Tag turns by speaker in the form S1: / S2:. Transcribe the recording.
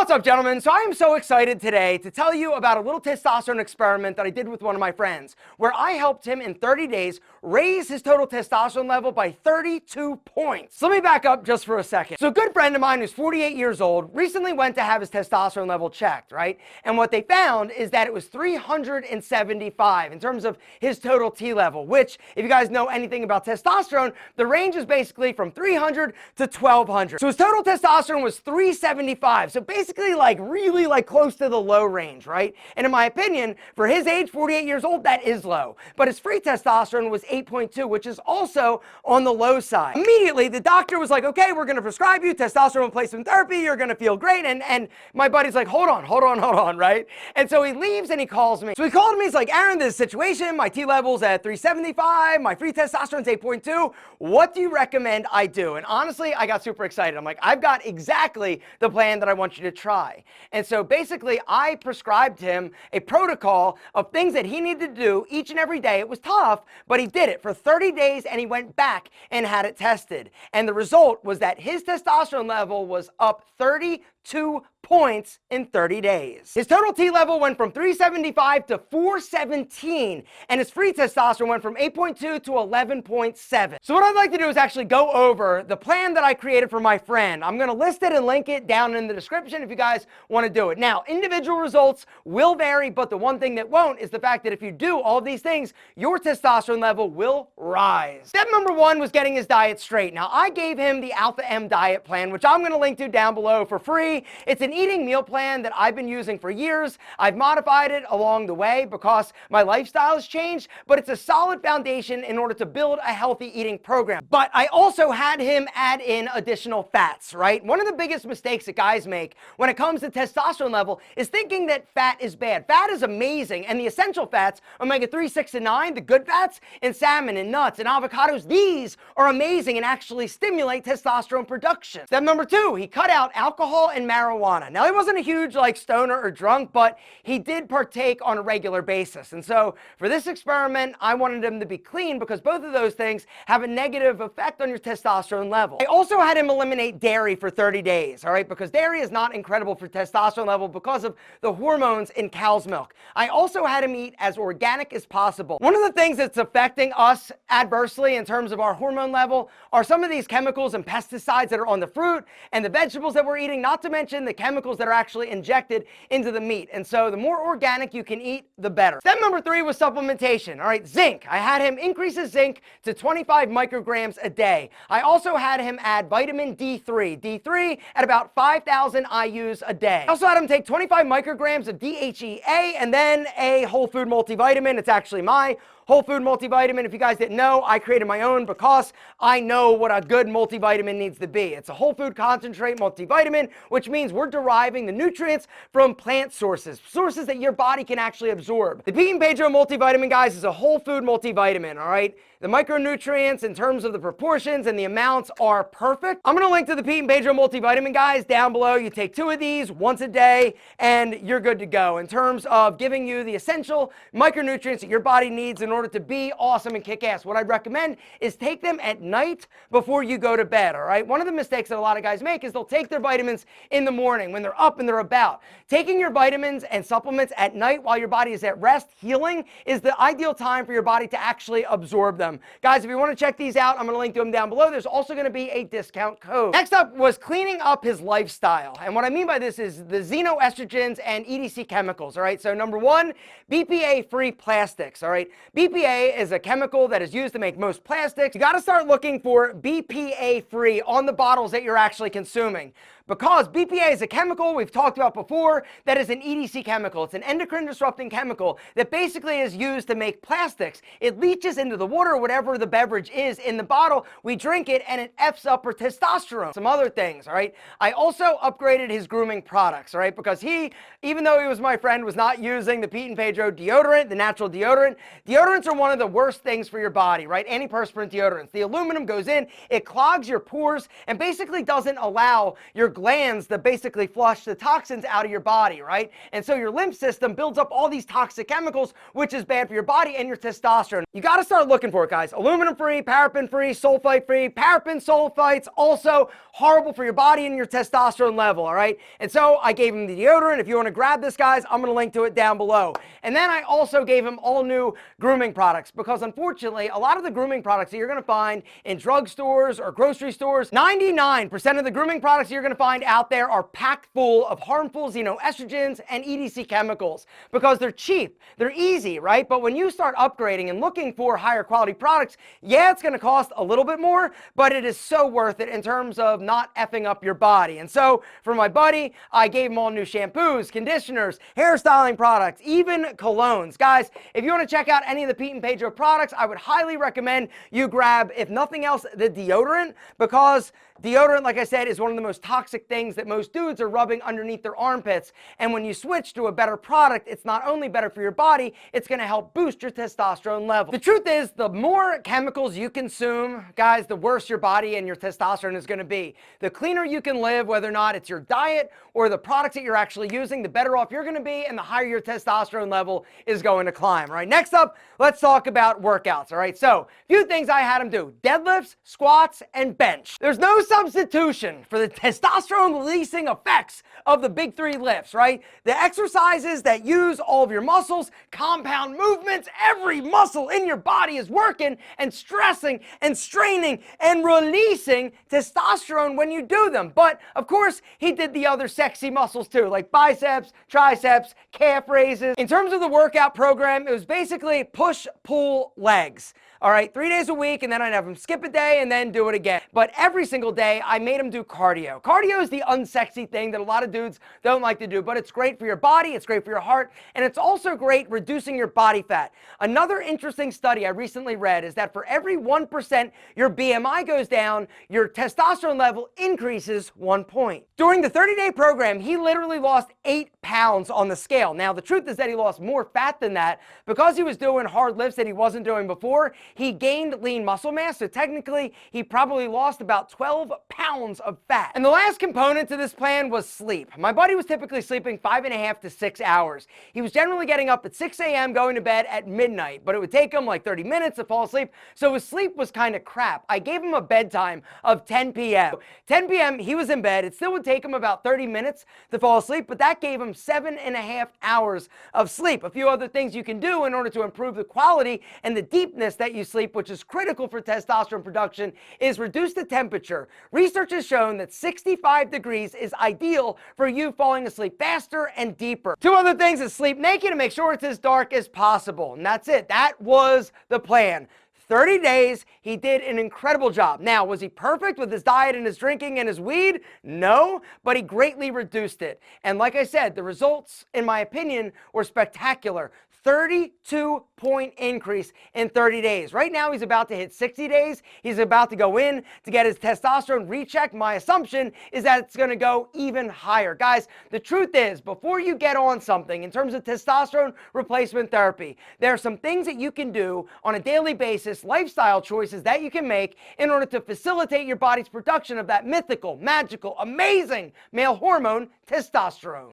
S1: What's up, gentlemen? So I am so excited today to tell you about a little testosterone experiment that I did with one of my friends, where I helped him in 30 days raise his total testosterone level by 32 points. So let me back up just for a second. So a good friend of mine who's 48 years old recently went to have his testosterone level checked, right? And what they found is that it was 375 in terms of his total T level, which, if you guys know anything about testosterone, the range is basically from 300 to 1200. So his total testosterone was 375. So basically really close to the low range, right? And in my opinion, for his age, 48 years old, that is low. But his free testosterone was 8.2, which is also on the low side. Immediately, the doctor was like, okay, we're gonna prescribe you testosterone replacement therapy, you're gonna feel great. And my buddy's like, hold on, right? And so he leaves and he calls me. So he called me, he's like, Aaron, this situation, my T level's at 375, my free testosterone's 8.2. What do you recommend I do? And honestly, I got super excited. I'm like, I've got exactly the plan that I want you to try. And so basically, I prescribed him a protocol of things that he needed to do each and every day. It was tough, but he did it for 30 days and he went back and had it tested. And the result was that his testosterone level was up 32 points in 30 days. His total T level went from 375 to 417, and his free testosterone went from 8.2 to 11.7. So what I'd like to do is actually go over the plan that I created for my friend. I'm gonna list it and link it down in the description if you guys wanna do it. Now, individual results will vary, but the one thing that won't is the fact that if you do all of these things, your testosterone level will rise. Step number one was getting his diet straight. Now, I gave him the Alpha M diet plan, which I'm gonna link to down below for free. It's an eating meal plan that I've been using for years. I've modified it along the way because my lifestyle has changed, but it's a solid foundation in order to build a healthy eating program. But I also had him add in additional fats, right? One of the biggest mistakes that guys make when it comes to testosterone level is thinking that fat is bad. Fat is amazing, and the essential fats, omega-3, 6, and 9, the good fats in salmon and nuts and avocados, these are amazing and actually stimulate testosterone production. Step number two, he cut out alcohol and marijuana. Now, he wasn't a huge stoner or drunk, but he did partake on a regular basis. And so for this experiment, I wanted him to be clean because both of those things have a negative effect on your testosterone level. I also had him eliminate dairy for 30 days, all right? Because dairy is not incredible for testosterone level because of the hormones in cow's milk. I also had him eat as organic as possible. One of the things that's affecting us adversely in terms of our hormone level are some of these chemicals and pesticides that are on the fruit and the vegetables that we're eating, not to mention the chemicals that are actually injected into the meat. And so the more organic you can eat, the better. Step number three was supplementation. All right, zinc. I had him increase his zinc to 25 micrograms a day. I also had him add vitamin D3. D3 at about 5,000 IUs a day. I also had him take 25 micrograms of DHEA and then a whole food multivitamin. It's actually my whole food multivitamin. If you guys didn't know, I created my own because I know what a good multivitamin needs to be. It's a whole food concentrate multivitamin, which means we're deriving the nutrients from plant sources that your body can actually absorb. The Pete and Pedro multivitamin, guys, is a whole food multivitamin, all right? The micronutrients in terms of the proportions and the amounts are perfect. I'm gonna link to the Pete and Pedro multivitamin, guys, down below. You take 2 of these once a day and you're good to go in terms of giving you the essential micronutrients that your body needs in order to be awesome and kick ass. What I'd recommend is take them at night before you go to bed, all right? One of the mistakes that a lot of guys make is they'll take their vitamins in the morning when they're up and they're about. Taking your vitamins and supplements at night while your body is at rest, healing, is the ideal time for your body to actually absorb them. Guys, if you want to check these out, I'm going to link to them down below. There's also going to be a discount code. Next up was cleaning up his lifestyle. And what I mean by this is the xenoestrogens and EDC chemicals, all right? So number one, BPA-free plastics, all right? BPA is a chemical that is used to make most plastics. You got to start looking for BPA-free on the bottles that you're actually consuming. Because BPA is a chemical we've talked about before that is an EDC chemical. It's an endocrine disrupting chemical that basically is used to make plastics. It leaches into the water, whatever the beverage is in the bottle. We drink it and it F's up our testosterone. Some other things, all right? I also upgraded his grooming products, all right? Because he, even though he was my friend, was not using the Pete and Pedro deodorant, the natural deodorant. Deodorants are one of the worst things for your body, right? Antiperspirant deodorants. The aluminum goes in, it clogs your pores and basically doesn't allow your glands that basically flush the toxins out of your body, right? And so your lymph system builds up all these toxic chemicals, which is bad for your body and your testosterone. You got to start looking for it, guys. Aluminum-free, paraffin-free, sulfite-free. Paraffin, sulfites, also horrible for your body and your testosterone level, all right? And so I gave him the deodorant. If you want to grab this, guys, I'm going to link to it down below. And then I also gave him all new grooming products, because unfortunately, a lot of the grooming products that you're going to find in drugstores or grocery stores, 99% of the grooming products you're going to find out there are packed full of harmful xenoestrogens and EDC chemicals, because they're cheap, they're easy, right? But when you start upgrading and looking for higher quality products, yeah, it's going to cost a little bit more, but it is so worth it in terms of not effing up your body. And so for my buddy, I gave him all new shampoos, conditioners, hairstyling products, even colognes. Guys, if you want to check out any of the Pete and Pedro products, I would highly recommend you grab, if nothing else, the deodorant, because deodorant, like I said, is one of the most toxic things that most dudes are rubbing underneath their armpits. And when you switch to a better product, it's not only better for your body, it's going to help boost your testosterone level. The truth is, the more chemicals you consume, guys, the worse your body and your testosterone is going to be. The cleaner you can live, whether or not it's your diet or the products that you're actually using, the better off you're going to be and the higher your testosterone level is going to climb. Right? Next up, let's talk about workouts. All right, so a few things I had him do: deadlifts, squats, and bench. There's no substitution for the testosterone releasing effects of the big three lifts, right? The exercises that use all of your muscles, compound movements, every muscle in your body is working and stressing and straining and releasing testosterone when you do them. But of course, he did the other sexy muscles too, like biceps, triceps, calf raises. In terms of the workout program, it was basically push, pull, legs. All right, 3 days a week, and then I'd have him skip a day and then do it again. But every single day, I made him do cardio. Cardio is the unsexy thing that a lot of dudes don't like to do, but it's great for your body, it's great for your heart, and it's also great reducing your body fat. Another interesting study I recently read is that for every 1% your BMI goes down, your testosterone level increases 1 point. During the 30-day program, he literally lost 8 pounds on the scale. Now, the truth is that he lost more fat than that because he was doing hard lifts that he wasn't doing before. He gained lean muscle mass, so technically he probably lost about 12 pounds of fat. And the last component to this plan was sleep. My buddy was typically sleeping 5.5 to 6 hours. He was generally getting up at 6 a.m., going to bed at midnight, but it would take him like 30 minutes to fall asleep, so his sleep was kind of crap. I gave him a bedtime of 10 p.m. 10 p.m., he was in bed. It still would take him about 30 minutes to fall asleep, but that gave him 7.5 hours of sleep. A few other things you can do in order to improve the quality and the deepness that you sleep, which is critical for testosterone production, is reduce the temperature. Research has shown that 65 degrees is ideal for you falling asleep faster and deeper. Two other things is sleep naked and make sure it's as dark as possible. And that's it. That was the plan. 30 days, he did an incredible job. Now, was he perfect with his diet and his drinking and his weed? No, but he greatly reduced it. And like I said, the results, in my opinion, were spectacular. 32-point increase in 30 days. Right now, he's about to hit 60 days. He's about to go in to get his testosterone rechecked. My assumption is that it's going to go even higher. Guys, the truth is, before you get on something in terms of testosterone replacement therapy, there are some things that you can do on a daily basis, lifestyle choices that you can make in order to facilitate your body's production of that mythical, magical, amazing male hormone, testosterone.